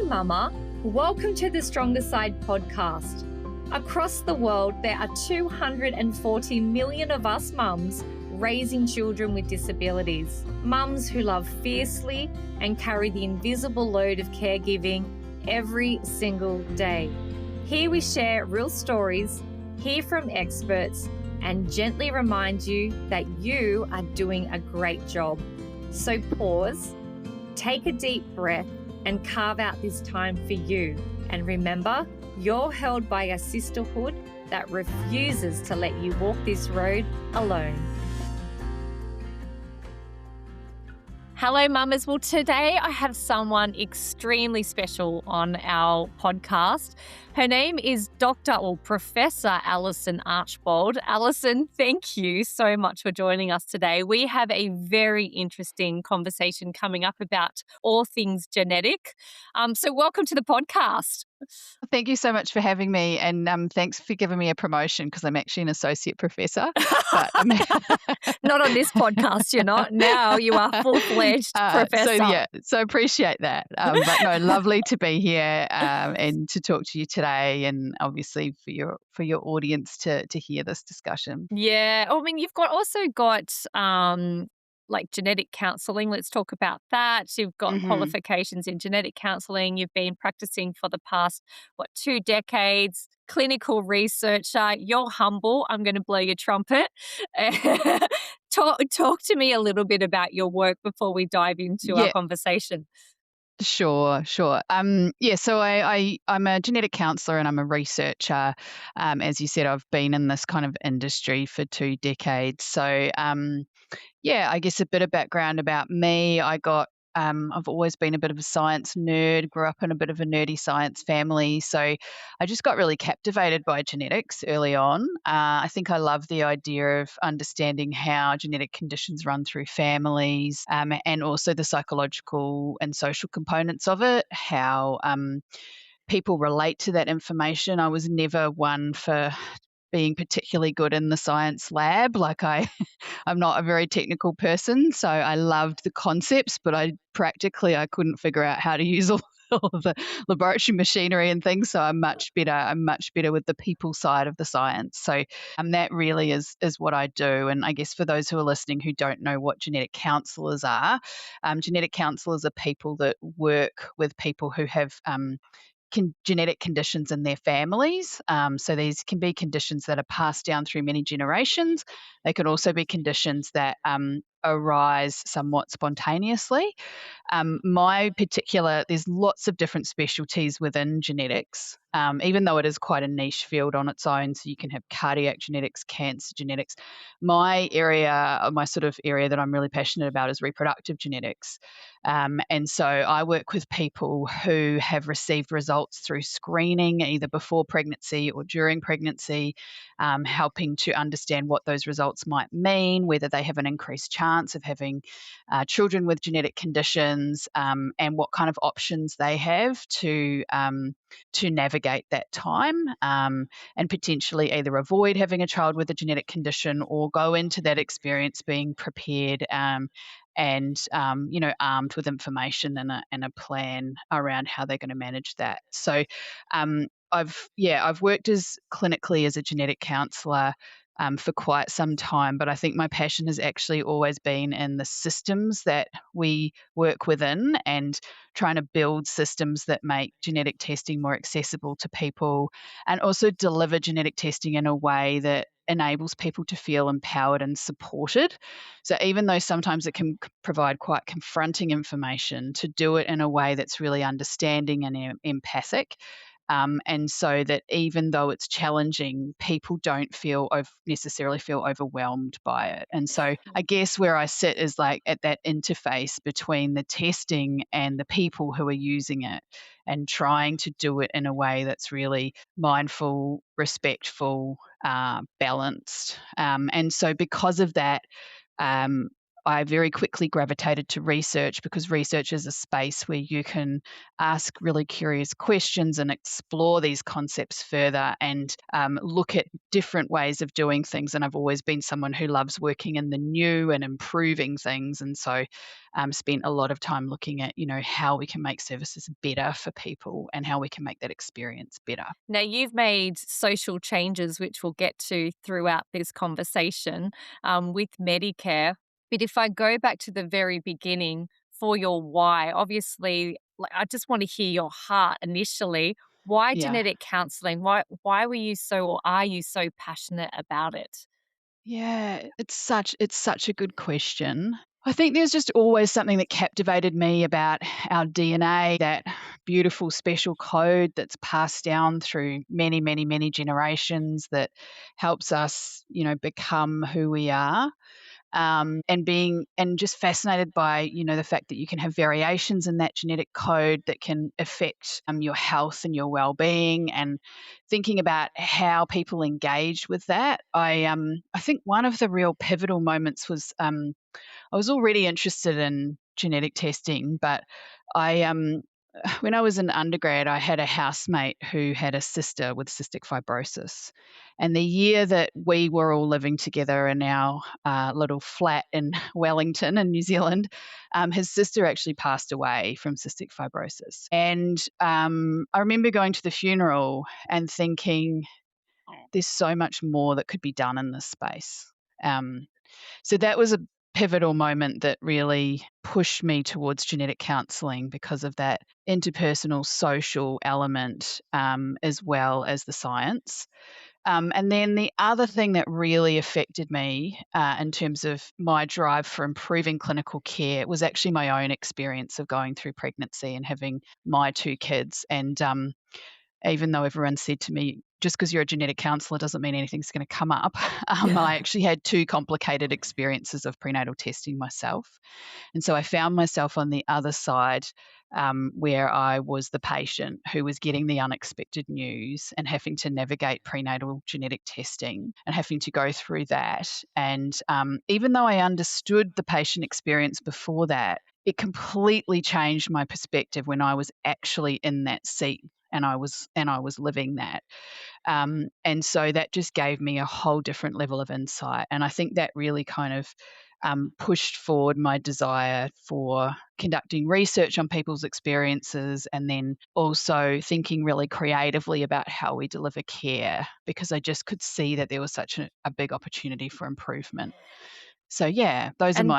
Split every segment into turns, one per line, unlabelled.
Mama. Welcome to the StrongHER Side podcast. Across the world, there are 240 million of us mums raising children with disabilities. Mums who love fiercely and carry the invisible load of caregiving every single day. Here we share real stories, hear from experts, and gently remind you that you are doing a great job. So pause, take a deep breath, and carve out this time for you. And remember, you're held by a sisterhood that refuses to let you walk this road alone. Hello, mamas. Well, today I have someone extremely special on our podcast. Her name is Professor Alison Archbold. Alison, thank you so much for joining us today. We have a very interesting conversation coming up about all things genetic. So welcome to the podcast.
Thank you so much for having me, and thanks for giving me a promotion because I'm actually an associate professor. But
not on this podcast, you're not. Now you are full-fledged professor.
So appreciate that. But no, lovely to be here and to talk to you today, and obviously for your audience to hear this discussion.
Yeah, I mean, you've also got like genetic counselling. Let's talk about that. You've got qualifications in genetic counselling. You've been practicing for the past, 2 decades, clinical researcher. You're humble. I'm going to blow your trumpet. Talk to me a little bit about your work before we dive into our conversation.
Sure. So I'm a genetic counsellor and I'm a researcher. As you said, I've been in this kind of industry for 2 decades. So I guess a bit of background about me. I've always been a bit of a science nerd, grew up in a bit of a nerdy science family. So I just got really captivated by genetics early on. I think I love the idea of understanding how genetic conditions run through families, and also the psychological and social components of it, how people relate to that information. I was never one for being particularly good in the science lab. I'm not a very technical person, so I loved the concepts, but I couldn't figure out how to use all of the laboratory machinery and things. So I'm much better with the people side of the science. So that really is what I do. And I guess for those who are listening who don't know what genetic counsellors are people that work with people who have genetic conditions in their families. So these can be conditions that are passed down through many generations. They can also be conditions that arise somewhat spontaneously. There's lots of different specialties within genetics, even though it is quite a niche field on its own. So you can have cardiac genetics, cancer genetics. My sort of area that I'm really passionate about is reproductive genetics. And so I work with people who have received results through screening, either before pregnancy or during pregnancy, helping to understand what those results might mean, whether they have an increased chance of having children with genetic conditions, and what kind of options they have to navigate that time, and potentially either avoid having a child with a genetic condition or go into that experience being prepared and armed with information and a plan around how they're going to manage that. So I've worked clinically as a genetic counsellor for quite some time, but I think my passion has actually always been in the systems that we work within and trying to build systems that make genetic testing more accessible to people and also deliver genetic testing in a way that enables people to feel empowered and supported. So even though sometimes it can provide quite confronting information, to do it in a way that's really understanding and empathic. And so that even though it's challenging, people don't necessarily feel overwhelmed by it. And so I guess where I sit is like at that interface between the testing and the people who are using it and trying to do it in a way that's really mindful, respectful, balanced. And so because of that, I very quickly gravitated to research, because research is a space where you can ask really curious questions and explore these concepts further, and look at different ways of doing things. And I've always been someone who loves working in the new and improving things. And so spent a lot of time looking at, how we can make services better for people and how we can make that experience better.
Now, you've made social changes, which we'll get to throughout this conversation with Medicare. But if I go back to the very beginning for your why, obviously, like, I just want to hear your heart initially. Why
Yeah.
genetic counseling? Why were you so, or are you so passionate about it?
Yeah, it's such a good question. I think there's just always something that captivated me about our DNA, that beautiful special code that's passed down through many, many, many generations, that helps us, become who we are. And just fascinated by, the fact that you can have variations in that genetic code that can affect your health and your well-being, and thinking about how people engage with that. I think one of the real pivotal moments was, I was already interested in genetic testing, but I when I was an undergrad, I had a housemate who had a sister with cystic fibrosis. And the year that we were all living together in our little flat in Wellington in New Zealand, his sister actually passed away from cystic fibrosis. And I remember going to the funeral and thinking, there's so much more that could be done in this space. Um, so that was a pivotal moment that really pushed me towards genetic counselling, because of that interpersonal social element, as well as the science. And then the other thing that really affected me, in terms of my drive for improving clinical care, was actually my own experience of going through pregnancy and having my two kids. And even though everyone said to me, just because you're a genetic counsellor doesn't mean anything's going to come up. I actually had two complicated experiences of prenatal testing myself. And so I found myself on the other side, where I was the patient who was getting the unexpected news and having to navigate prenatal genetic testing and having to go through that. And even though I understood the patient experience before that, it completely changed my perspective when I was actually in that seat and I was living that. And so that just gave me a whole different level of insight. And I think that really kind of pushed forward my desire for conducting research on people's experiences, and then also thinking really creatively about how we deliver care, because I just could see that there was such a big opportunity for improvement. So yeah,
And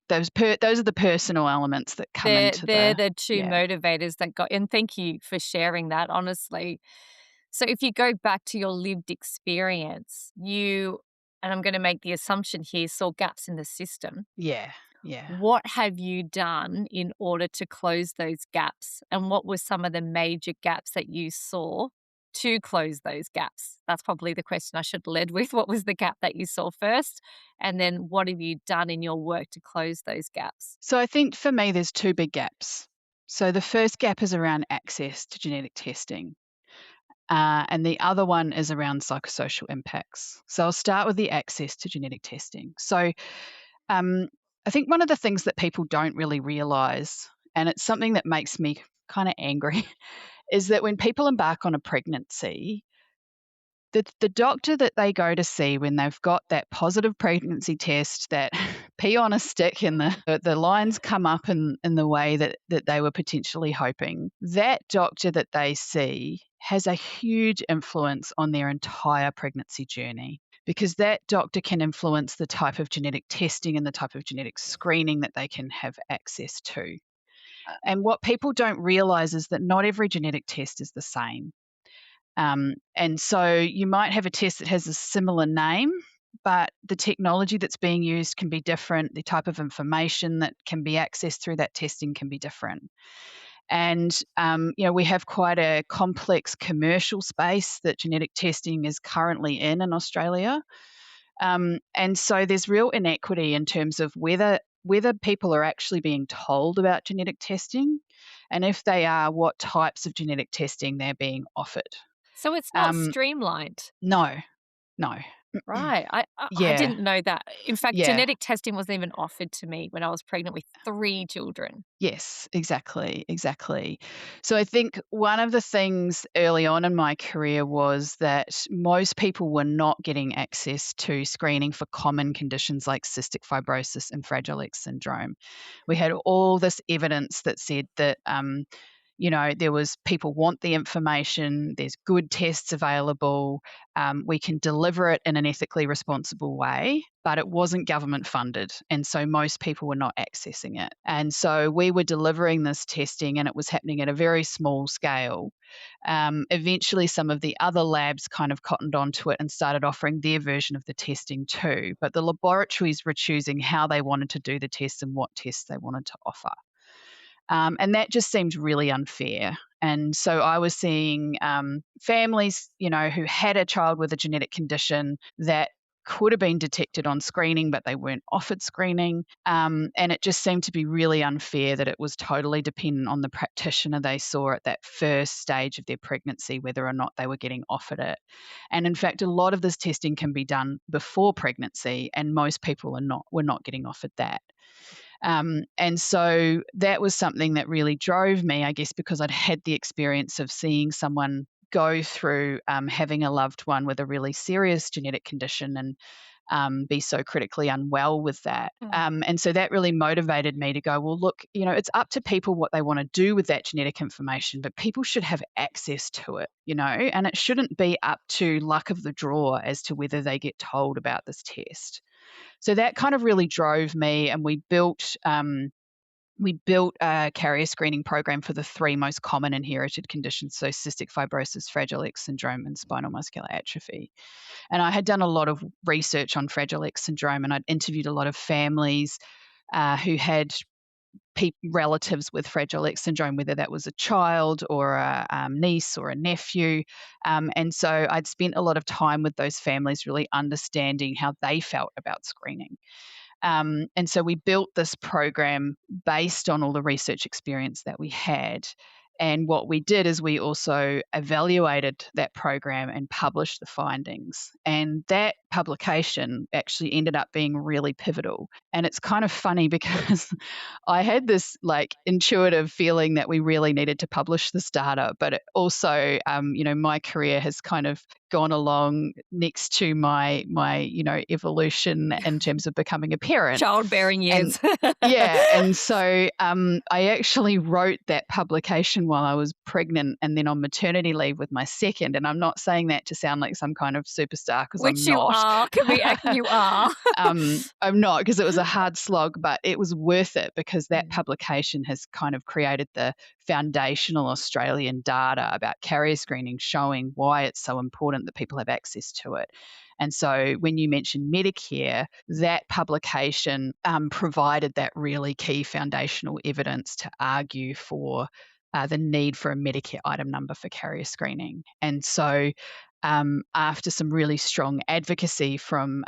those are the personal elements that come into
they're
the
the two
yeah.
motivators that got, and thank you for sharing that, honestly. So if you go back to your lived experience, you, and I'm gonna make the assumption here, saw gaps in the system.
Yeah, yeah.
What have you done in order to close those gaps? And what were some of the major gaps that you saw to close those gaps? That's probably the question I should have led with. What was the gap that you saw first? And then what have you done in your work to close those gaps?
So I think for me, there's two big gaps. So the first gap is around access to genetic testing. And the other one is around psychosocial impacts. So I'll start with the access to genetic testing. So um, I think one of the things that people don't really realize, and it's something that makes me kind of angry, is that when people embark on a pregnancy, the doctor that they go to see when they've got that positive pregnancy test, that pee on a stick and the lines come up in the way that they were potentially hoping, that doctor that they see has a huge influence on their entire pregnancy journey, because that doctor can influence the type of genetic testing and the type of genetic screening that they can have access to. And what people don't realize is that not every genetic test is the same. And so you might have a test that has a similar name, but the technology that's being used can be different. The type of information that can be accessed through that testing can be different. And, we have quite a complex commercial space that genetic testing is currently in Australia. And so there's real inequity in terms of whether people are actually being told about genetic testing, and if they are, what types of genetic testing they're being offered.
So it's not
Um,
streamlined.
no, no.
Right. I
Yeah.
didn't know that. In fact,
Yeah.
genetic testing wasn't even offered to me when I was pregnant with 3 children.
Yes, exactly, exactly. So I think one of the things early on in my career was that most people were not getting access to screening for common conditions like cystic fibrosis and Fragile X syndrome. We had all this evidence that said that there was people want the information, there's good tests available, we can deliver it in an ethically responsible way, but it wasn't government funded. And so most people were not accessing it. And so we were delivering this testing and it was happening at a very small scale. Eventually, some of the other labs kind of cottoned onto it and started offering their version of the testing too. But the laboratories were choosing how they wanted to do the tests and what tests they wanted to offer. And that just seemed really unfair. And so I was seeing families, who had a child with a genetic condition that could have been detected on screening, but they weren't offered screening. And it just seemed to be really unfair that it was totally dependent on the practitioner they saw at that first stage of their pregnancy, whether or not they were getting offered it. And in fact, a lot of this testing can be done before pregnancy, and most people were not getting offered that. And so that was something that really drove me, I guess, because I'd had the experience of seeing someone go through having a loved one with a really serious genetic condition and be so critically unwell with that. And so that really motivated me to go, well, look, it's up to people what they want to do with that genetic information, but people should have access to it, and it shouldn't be up to luck of the draw as to whether they get told about this test. So that kind of really drove me, and we built a carrier screening program for the 3 most common inherited conditions, so cystic fibrosis, Fragile X syndrome, and spinal muscular atrophy. And I had done a lot of research on Fragile X syndrome, and I'd interviewed a lot of families who had relatives with Fragile X syndrome, whether that was a child or a niece or a nephew. And so I'd spent a lot of time with those families really understanding how they felt about screening. And so we built this program based on all the research experience that we had. And what we did is we also evaluated that program and published the findings. And that publication actually ended up being really pivotal. And it's kind of funny because I had this intuitive feeling that we really needed to publish this data, but it also, my career has kind of gone along next to my evolution in terms of becoming a parent.
Childbearing years.
And so I actually wrote that publication while I was pregnant and then on maternity leave with my second. And I'm not saying that to sound like some kind of superstar, because I'm not.
Which you are. You are.
I'm not, because it was a hard slog, but it was worth it because that publication has kind of created the foundational Australian data about carrier screening, showing why it's so important that people have access to it. And so when you mentioned Medicare, that publication provided that really key foundational evidence to argue for the need for a Medicare item number for carrier screening. And so after some really strong advocacy from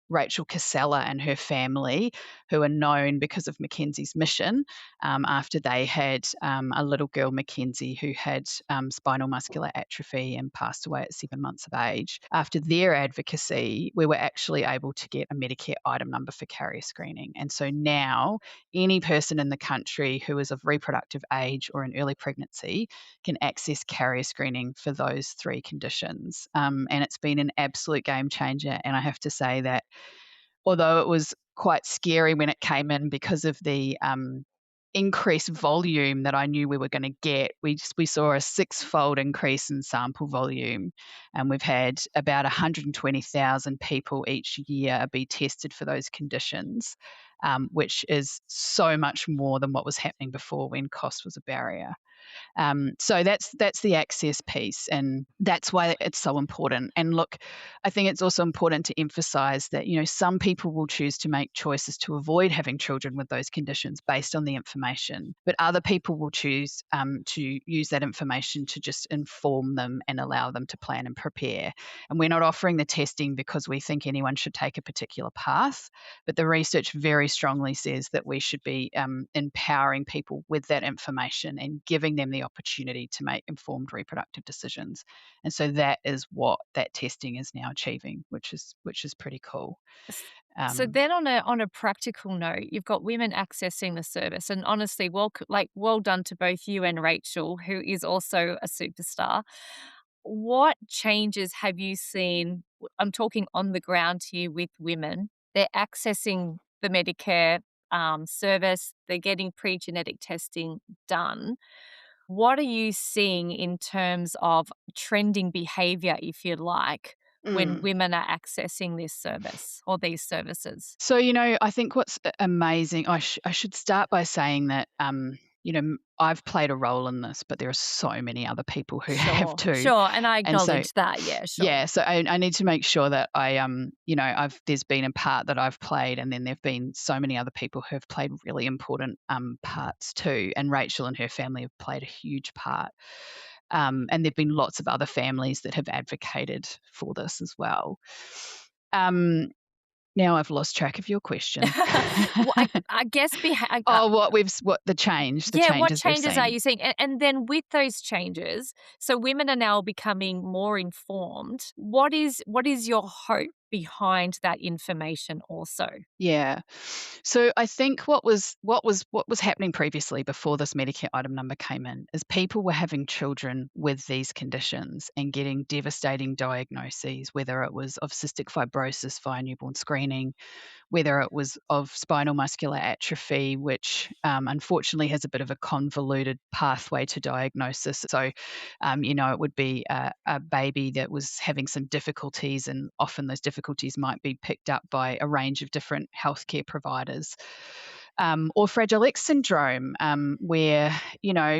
Rachel Casella and her family, who are known because of Mackenzie's mission, after they had a little girl, Mackenzie, who had spinal muscular atrophy and passed away at 7 months of age. After their advocacy, we were actually able to get a Medicare item number for carrier screening. And so now any person in the country who is of reproductive age or in early pregnancy can access carrier screening for those 3 conditions. And it's been an absolute game changer. And I have to say that although it was quite scary when it came in because of the increased volume that I knew we were going to get, we saw a 6-fold increase in sample volume, and we've had about 120,000 people each year be tested for those conditions, which is so much more than what was happening before when cost was a barrier. So that's the access piece, and that's why it's so important. And look, I think it's also important to emphasize that, some people will choose to make choices to avoid having children with those conditions based on the information, but other people will choose to use that information to just inform them and allow them to plan and prepare. And we're not offering the testing because we think anyone should take a particular path, but the research very strongly says that we should be empowering people with that information and giving giving them the opportunity to make informed reproductive decisions. And so that is what that testing is now achieving, which is pretty cool.
S So
Um,
then on a practical note, you've got women accessing the service, and honestly, well done to both you and Rachel, who is also a superstar. What changes have you seen? I'm talking on the ground here with women. They're accessing the Medicare service. They're getting pre-genetic testing done. What are you seeing in terms of trending behavior, if you like, when
mm.
women are accessing this service or these services?
So, I think what's amazing, I should start by saying that, I've played a role in this, but there are so many other people who have
Sure,
too.
sure, and I
And so,
acknowledge that, yeah, sure.
yeah, so I need to make sure that there's been a part that I've played, and then there've been so many other people who have played really important parts too. And Rachel and her family have played a huge part. And there've been lots of other families that have advocated for this as well. Um, Now I've lost track of your question.
Well, I guess
Oh, what the
yeah, what
changes we've
changes are
seen.
you seeing? And then with those changes, so women are now becoming more informed. What is your hope behind that information also?
Yeah. So I think what was happening previously before this Medicare item number came in is people were having children with these conditions and getting devastating diagnoses, whether it was of cystic fibrosis via newborn screening, whether it was of spinal muscular atrophy, which unfortunately has a bit of a convoluted pathway to diagnosis. So, it would be a baby that was having some difficulties, and often those difficulties might be picked up by a range of different healthcare providers. Or Fragile X syndrome, where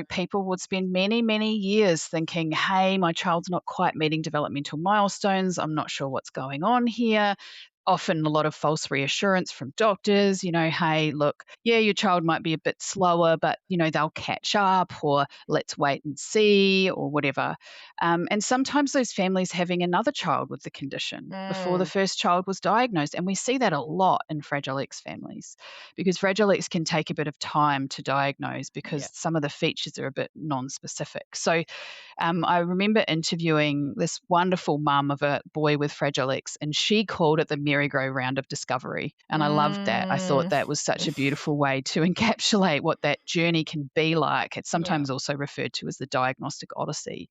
people would spend many, many years thinking, "Hey, my child's not quite meeting developmental milestones. I'm not sure what's going on here." Often a lot of false reassurance from doctors, "Hey, look, yeah, your child might be a bit slower, but they'll catch up," or "let's wait and see," or whatever. And sometimes those families having another child with the condition before the
Mm,
first child was diagnosed. And we see that a lot in Fragile X families, because Fragile X can take a bit of time to diagnose because
yeah.
some of the features are a bit non-specific. So I remember interviewing this wonderful mum of a boy with Fragile X, and she called it the merry-go-round of discovery. And I loved that. I thought
Mm,
that was such a beautiful way to encapsulate what that journey can be like. It's
yeah.
sometimes also referred to as the diagnostic odyssey.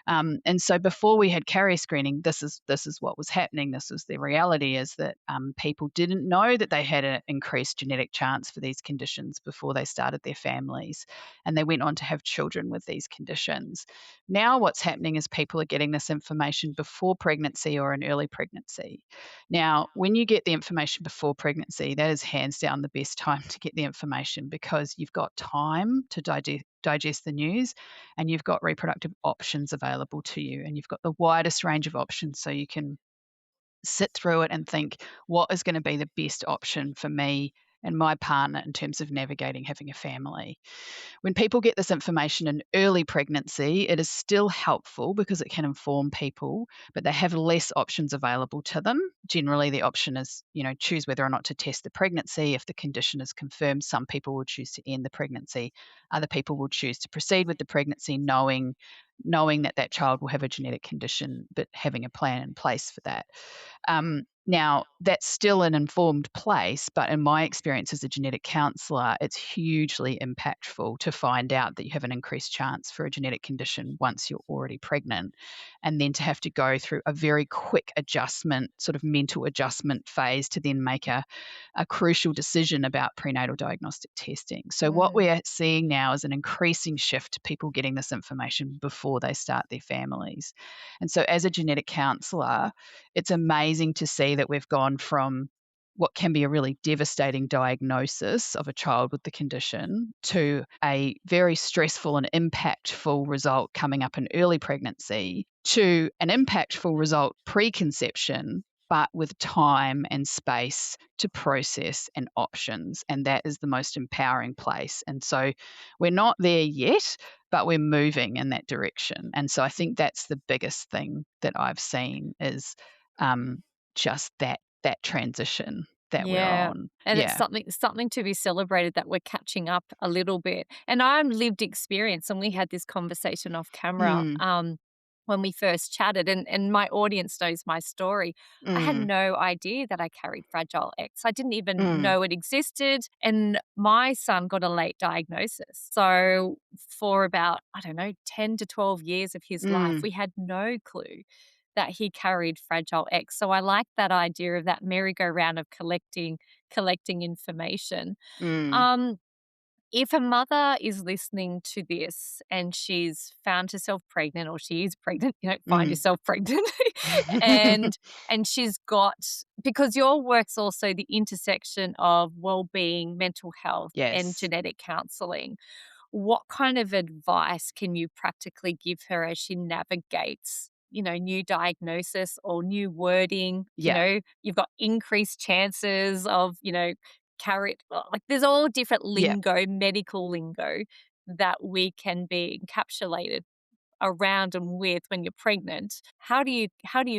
And so before we had carrier screening, this is what was happening. This was the reality: is that people didn't know that they had an increased genetic chance for these conditions before they started their families, and they went on to have children with these conditions. Now, what's happening is people are getting this information before pregnancy or in early pregnancy. Now, when you get the information before pregnancy, that is hands down the best time to get the information, because you've got time to digest the news, and you've got reproductive options available to you, and you've got the widest range of options, so you can sit through it and think, what is going to be the best option for me and my partner in terms of navigating having a family. When people get this information in early pregnancy, it is still helpful because it can inform people, but they have less options available to them. Generally, the option is, choose whether or not to test the pregnancy. If the condition is confirmed, some people will choose to end the pregnancy. Other people will choose to proceed with the pregnancy, knowing that that child will have a genetic condition, but having a plan in place for that. Now, that's still an informed place, but in my experience as a genetic counsellor, it's hugely impactful to find out that you have an increased chance for a genetic condition once you're already pregnant, and then to have to go through a very quick adjustment, sort of mental adjustment phase, to then make a crucial decision about prenatal diagnostic testing. So, what
Mm,
we're seeing now is an increasing shift to people getting this information before they start their families. And so, as a genetic counsellor, it's amazing to see that we've gone from what can be a really devastating diagnosis of a child with the condition to a very stressful and impactful result coming up in early pregnancy, to an impactful result preconception, but with time and space to process and options. And that is the most empowering place. And so we're not there yet, but we're moving in that direction. And so I think that's the biggest thing that I've seen is just that transition. that we're
Yeah.
on.
And it's
Yeah.
something to be celebrated that we're catching up a little bit. And I'm lived experience, and we had this conversation off camera,
Mm,
when we first chatted, and my audience knows my story. I had
mm,
no idea that I carried Fragile X. I didn't even
mm.
know it existed, and my son got a late diagnosis. So for about, I don't know, 10 to 12 years of his life,
Mm,
we had no clue that he carried Fragile X. So I like that idea of that merry-go-round of collecting information.
mm.
Um, if a mother is listening to this and she's found herself pregnant, or she is pregnant, you don't find
Mm.
yourself pregnant, and she's got, because your work's also the intersection of well-being, mental health, and
Yes.
genetic counselling. What kind of advice can you practically give her as she navigates, new diagnosis or new wording?
Yeah.
You've got increased chances of, like there's all different
Yeah.
lingo, medical lingo that we can be encapsulated around and with when you're pregnant. How do you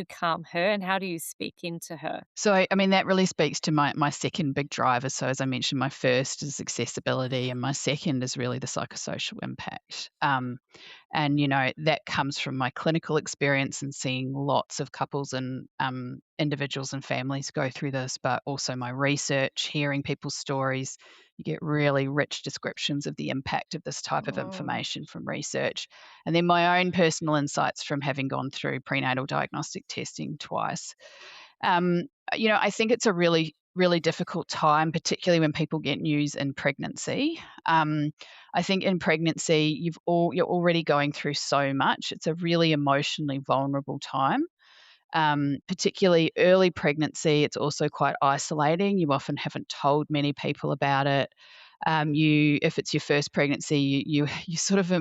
calm her, and how do you speak into her?
So, I mean, that really speaks to my second big driver. So, as I mentioned, my first is accessibility, and my second is really the psychosocial impact. And, that comes from my clinical experience and seeing lots of couples and individuals and families go through this, but also my research, hearing people's stories. You get really rich descriptions of the impact of this type of
Oh.
information from research. And then my own personal insights from having gone through prenatal diagnostic testing twice. Um, I think it's a really, really difficult time, particularly when people get news in pregnancy. I think in pregnancy, you're already going through so much. It's a really emotionally vulnerable time. Particularly early pregnancy, it's also quite isolating. You often haven't told many people about it. If it's your first pregnancy, you sort of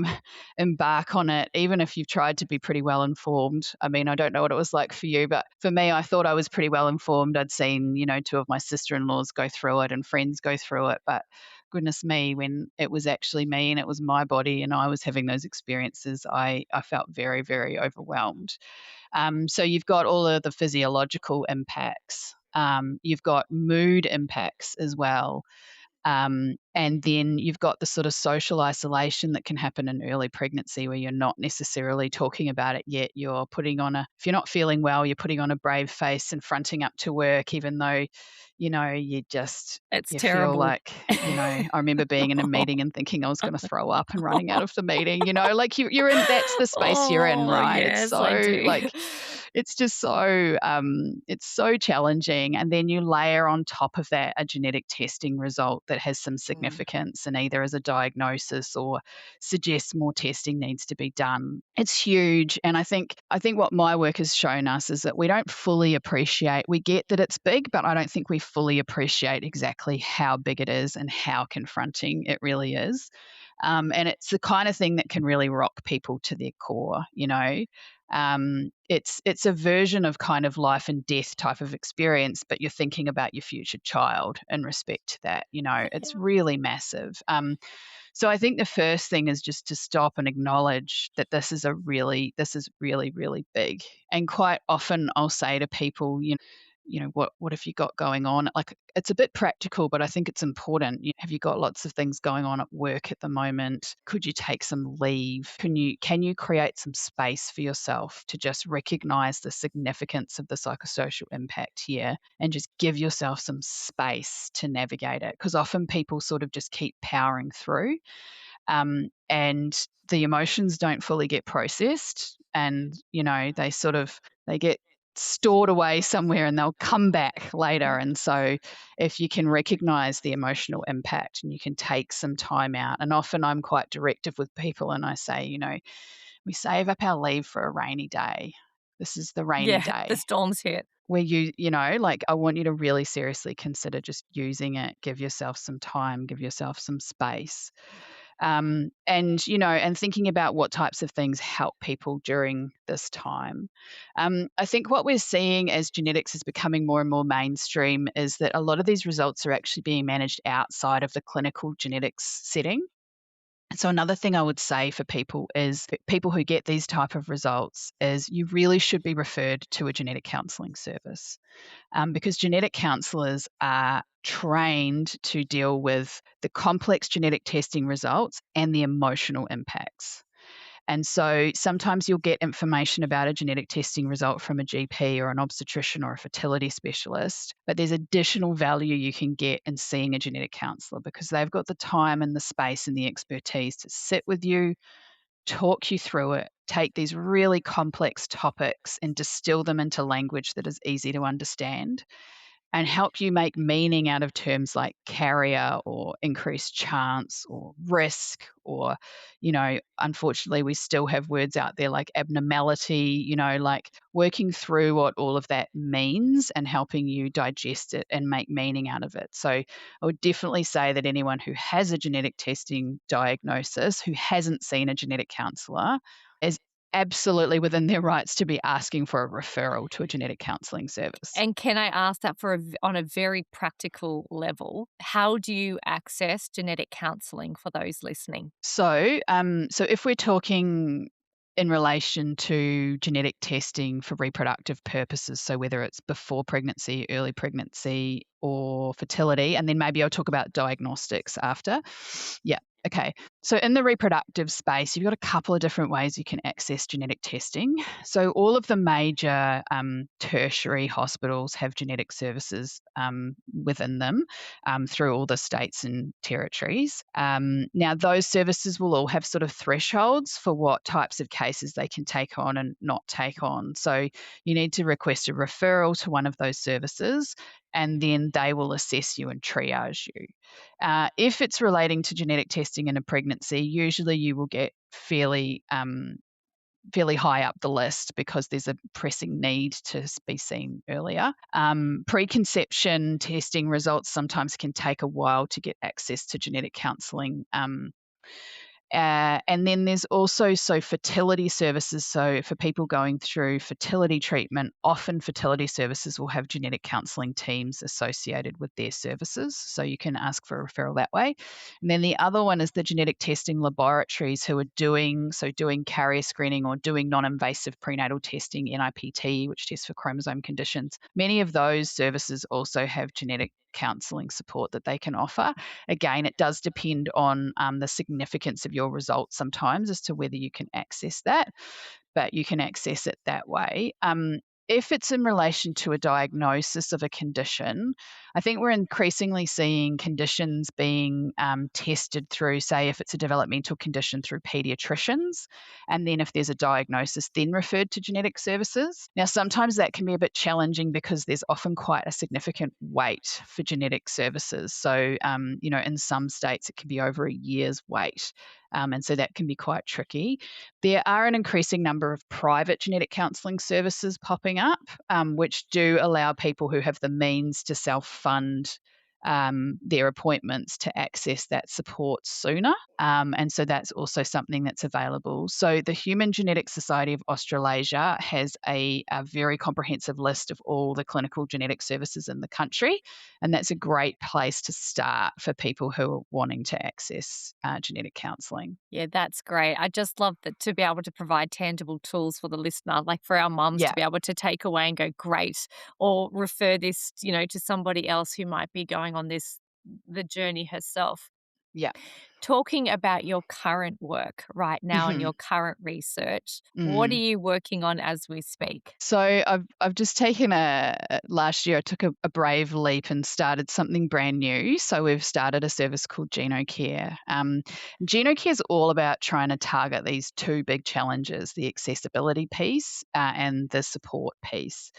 embark on it, even if you've tried to be pretty well informed. I mean, I don't know what it was like for you, but for me, I thought I was pretty well informed. I'd seen, two of my sister-in-laws go through it and friends go through it, but goodness me, when it was actually me and it was my body and I was having those experiences, I felt very, very overwhelmed. So you've got all of the physiological impacts. You've got mood impacts as well. And then you've got the sort of social isolation that can happen in early pregnancy where you're not necessarily talking about it yet. If you're not feeling well, you're putting on a brave face and fronting up to work, even though,
It's
you feel
terrible.
like, I remember being in a meeting and thinking I was going to throw up and running out of the meeting, like you're in, that's the space you're in,
Oh,
right? It's
yes, I
so
do.
like, it's just so it's so challenging, and then you layer on top of that a genetic testing result that has some
Mm.
significance and either as a diagnosis or suggests more testing needs to be done. It's huge, and I think what my work has shown us is that we don't fully appreciate, we get that it's big, but I don't think we fully appreciate exactly how big it is and how confronting it really is. And it's the kind of thing that can really rock people to their core. It's a version of kind of life and death type of experience, but you're thinking about your future child in respect to that. It's
Yeah.
really massive. So I think the first thing is just to stop and acknowledge that this is really, really big. And quite often I'll say to people, what have you got going on? Like, it's a bit practical, but I think it's important. Have you got lots of things going on at work at the moment? Could you take some leave? Can you create some space for yourself to just recognize the significance of the psychosocial impact here and just give yourself some space to navigate it? Because often people sort of just keep powering through, and the emotions don't fully get processed, and they get stored away somewhere and they'll come back later. And so if you can recognize the emotional impact and you can take some time out, and often I'm quite directive with people and I say, we save up our leave for a rainy day. This is the rainy
Yeah, the
day
storm's hit.
where like, I want you to really seriously consider just using it. Give yourself some time, give yourself some space. And thinking about what types of things help people during this time. I think what we're seeing as genetics is becoming more and more mainstream is that a lot of these results are actually being managed outside of the clinical genetics setting. So another thing I would say for people is people who get these type of results is you really should be referred to a genetic counselling service, because genetic counsellors are trained to deal with the complex genetic testing results and the emotional impacts. And so sometimes you'll get information about a genetic testing result from a GP or an obstetrician or a fertility specialist, but there's additional value you can get in seeing a genetic counsellor because they've got the time and the space and the expertise to sit with you, talk you through it, take these really complex topics and distill them into language that is easy to understand and help you make meaning out of terms like carrier or increased chance or risk or, unfortunately, we still have words out there like abnormality, like working through what all of that means and helping you digest it and make meaning out of it. So I would definitely say that anyone who has a genetic testing diagnosis, who hasn't seen a genetic counsellor, is absolutely within their rights to be asking for a referral to a genetic counselling service.
And can I ask that on a very practical level, how do you access genetic counselling for those listening?
So if we're talking in relation to genetic testing for reproductive purposes, so whether it's before pregnancy, early pregnancy, or fertility, and then maybe I'll talk about diagnostics after. Yeah. Okay. So in the reproductive space, you've got a couple of different ways you can access genetic testing. So all of the major tertiary hospitals have genetic services within them through all the states and territories. Now, those services will all have sort of thresholds for what types of cases they can take on and not take on. So you need to request a referral to one of those services, and then they will assess you and triage you. If it's relating to genetic testing in a pregnancy, usually you will get fairly high up the list because there's a pressing need to be seen earlier. Preconception testing results sometimes can take a while to get access to genetic counselling. And then there's also fertility services. So for people going through fertility treatment, often fertility services will have genetic counselling teams associated with their services. So you can ask for a referral that way. And then the other one is the genetic testing laboratories who are doing carrier screening or doing non-invasive prenatal testing, NIPT, which tests for chromosome conditions. Many of those services also have genetic counselling support that they can offer. Again, it does depend on the significance of your results sometimes as to whether you can access that, but you can access it that way. If it's in relation to a diagnosis of a condition, I think we're increasingly seeing conditions being tested through, say, if it's a developmental condition, through paediatricians, and then if there's a diagnosis, then referred to genetic services. Now, sometimes that can be a bit challenging because there's often quite a significant wait for genetic services. So, in some states, it can be over a year's wait. And so that can be quite tricky. There are an increasing number of private genetic counselling services popping up, which do allow people who have the means to self-fund their appointments to access that support sooner. And so that's also something that's available. So the Human Genetic Society of Australasia has a very comprehensive list of all the clinical genetic services in the country. And that's a great place to start for people who are wanting to access genetic counselling.
Yeah, that's great. I just love that to be able to provide tangible tools for the listener, like for our mums to
Yeah,
be able to take away and go, great, or refer this, to somebody else who might be going on the journey herself.
yeah.
Talking about your current work right now and
Mhm,
your current research, what are
mm.
you working on as we speak?
So I've just taken last year I took a brave leap and started something brand new. So we've started a service called GenoCare. GenoCare is all about trying to target these two big challenges: the accessibility piece and the support piece.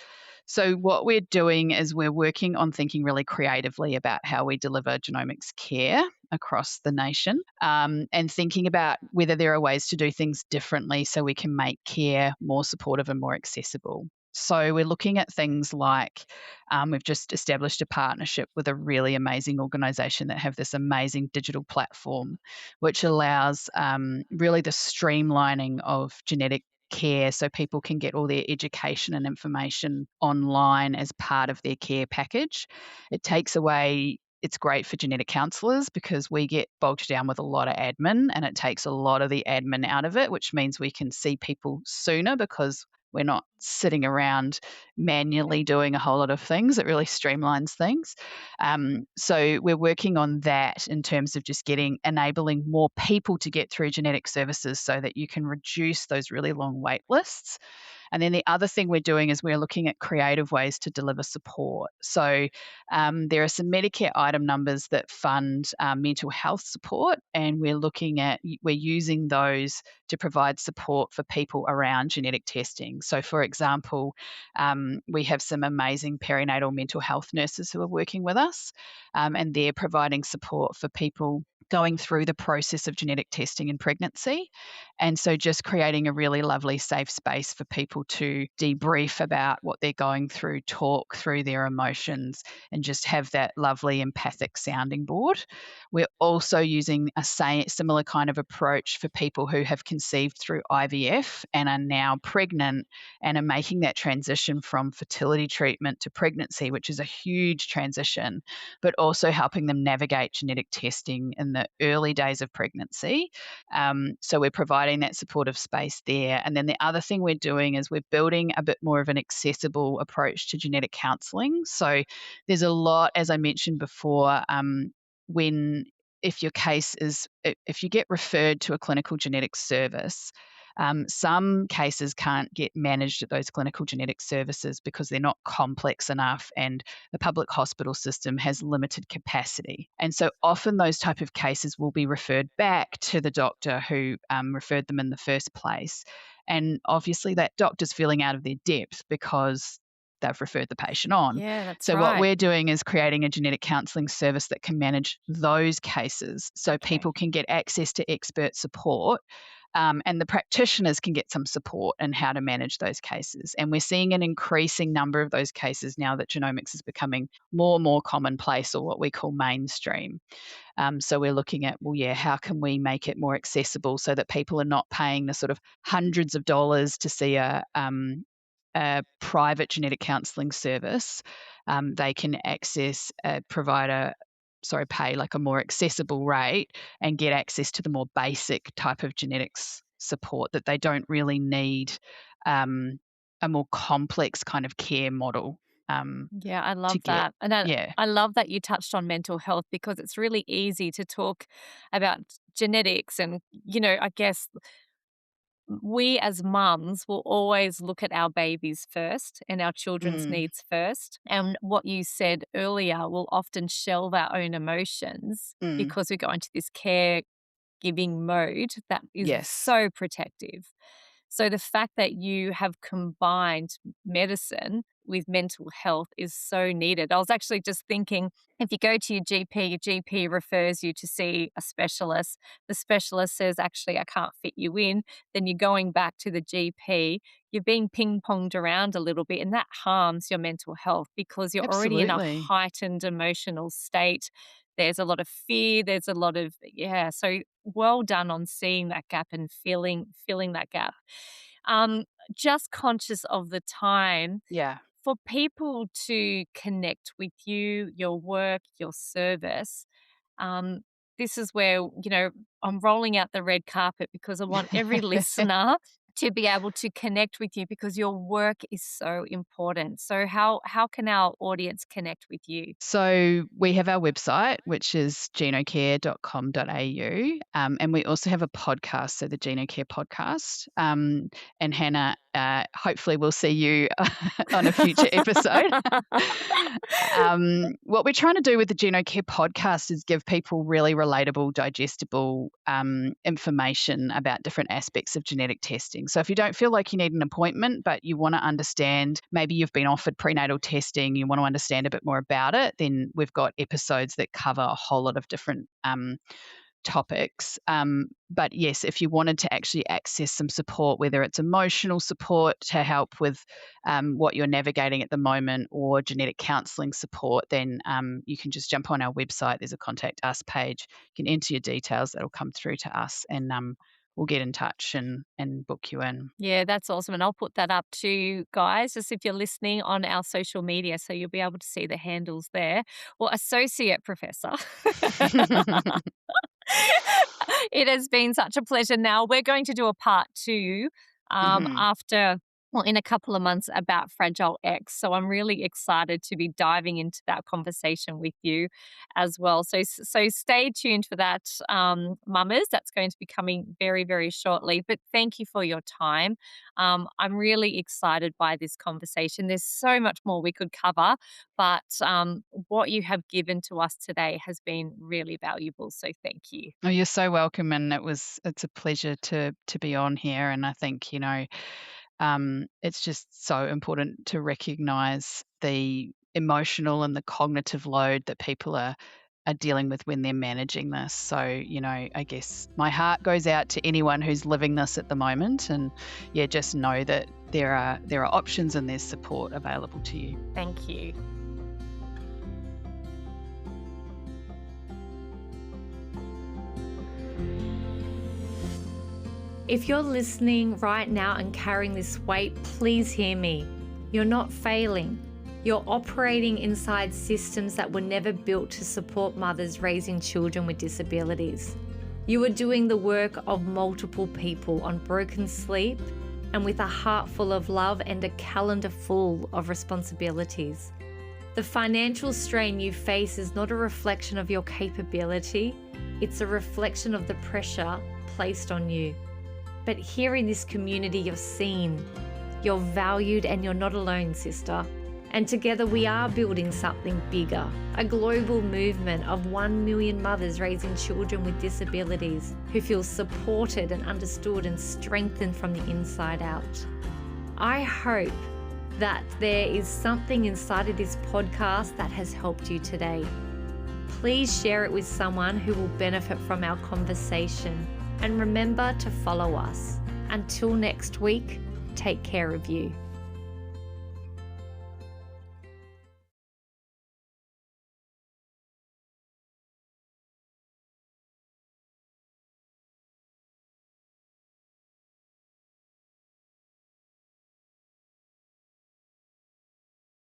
So what we're doing is we're working on thinking really creatively about how we deliver genomics care across the nation, and thinking about whether there are ways to do things differently so we can make care more supportive and more accessible. So we're looking at things like we've just established a partnership with a really amazing organisation that have this amazing digital platform, which allows really the streamlining of genetic care so people can get all their education and information online as part of their care package. It takes away it's great for genetic counselors because we get bogged down with a lot of admin, and it takes a lot of the admin out of it, which means we can see people sooner because we're not sitting around manually doing a whole lot of things. It really streamlines things. So we're working on that in terms of just enabling more people to get through genetic services so that you can reduce those really long wait lists. And then the other thing we're doing is we're looking at creative ways to deliver support. So there are some Medicare item numbers that fund mental health support, and we're using those to provide support for people around genetic testing. So, for example, we have some amazing perinatal mental health nurses who are working with us, and they're providing support for people going through the process of genetic testing in pregnancy. And so just creating a really lovely safe space for people to debrief about what they're going through, talk through their emotions, and just have that lovely empathic sounding board. We're also using a similar kind of approach for people who have conceived through IVF and are now pregnant and are making that transition from fertility treatment to pregnancy, which is a huge transition, but also helping them navigate genetic testing in the early days of pregnancy. So we're providing that supportive space there. And then the other thing we're doing is we're building a bit more of an accessible approach to genetic counselling. So there's a lot, as I mentioned before, when if your case is if you get referred to a clinical genetics service, some cases can't get managed at those clinical genetic services because they're not complex enough and the public hospital system has limited capacity. And so often those type of cases will be referred back to the doctor who referred them in the first place. And obviously that doctor's feeling out of their depth because they've referred the patient on.
Yeah, that's
So what
right.
we're doing is creating a genetic counselling service that can manage those cases so
Okay.
people can get access to expert support, and the practitioners can get some support in how to manage those cases. And we're seeing an increasing number of those cases now that genomics is becoming more and more commonplace, or what we call mainstream. So we're looking at, well, yeah, how can we make it more accessible so that people are not paying the sort of hundreds of dollars to see a private genetic counselling service. They can pay like a more accessible rate and get access to the more basic type of genetics support that they don't really need a more complex kind of care model
Yeah, I
to
love
get.
that. And
Yeah.
I love that you touched on mental health because it's really easy to talk about genetics and, I guess we as mums will always look at our babies first and our children's
Mm,
needs first. And what you said earlier, we'll often shelve our own emotions
mm,
because we go into this caregiving mode that is
yes.
so protective. So the fact that you have combined medicine with mental health is so needed. I was actually just thinking if you go to your GP refers you to see a specialist. The specialist says, actually, I can't fit you in. Then you're going back to the GP. You're being ping ponged around a little bit, and that harms your mental health because you're already in a
Absolutely.
heightened emotional state. There's a lot of fear. There's a lot of, yeah. So well done on seeing that gap and filling that gap. Um, just conscious of the time
Yeah.
for people to connect with you, your work, your service. Um, this is where I'm rolling out the red carpet because I want every listener to be able to connect with you because your work is so important. So how can our audience connect with you?
So we have our website, which is genocare.com.au, and we also have a podcast, so the Genocare podcast. And Hannah, hopefully we'll see you on a future episode. What we're trying to do with the Genocare podcast is give people really relatable, digestible information about different aspects of genetic testing. So if you don't feel like you need an appointment, but you want to understand, maybe you've been offered prenatal testing, you want to understand a bit more about it, then we've got episodes that cover a whole lot of different topics. But yes, if you wanted to actually access some support, whether it's emotional support to help with what you're navigating at the moment or genetic counselling support, then you can just jump on our website. There's a contact us page. You can enter your details. That'll come through to us and we'll get in touch and book you in.
Yeah, that's awesome. And I'll put that up too, guys, just if you're listening on our social media. So you'll be able to see the handles there. Well, Associate Professor. It has been such a pleasure. Now we're going to do a part 2 after, well, in a couple of months about Fragile X. So I'm really excited to be diving into that conversation with you as well. So stay tuned for that, mamas. That's going to be coming very, very shortly. But thank you for your time. I'm really excited by this conversation. There's so much more we could cover, but what you have given to us today has been really valuable. So thank you.
Oh, you're so welcome, and it's a pleasure to be on here. And I think, it's just so important to recognize the emotional and the cognitive load that people are dealing with when they're managing this. So, I guess my heart goes out to anyone who's living this at the moment, and yeah, just know that there are options and there's support available to you.
Thank you. If you're listening right now and carrying this weight, please hear me. You're not failing. You're operating inside systems that were never built to support mothers raising children with disabilities. You are doing the work of multiple people on broken sleep and with a heart full of love and a calendar full of responsibilities. The financial strain you face is not a reflection of your capability, it's a reflection of the pressure placed on you. But here in this community, you're seen, you're valued, and you're not alone, sister. And together we are building something bigger, a global movement of 1 million mothers raising children with disabilities who feel supported and understood and strengthened from the inside out. I hope that there is something inside of this podcast that has helped you today. Please share it with someone who will benefit from our conversation. And remember to follow us. Until next week, take care of you.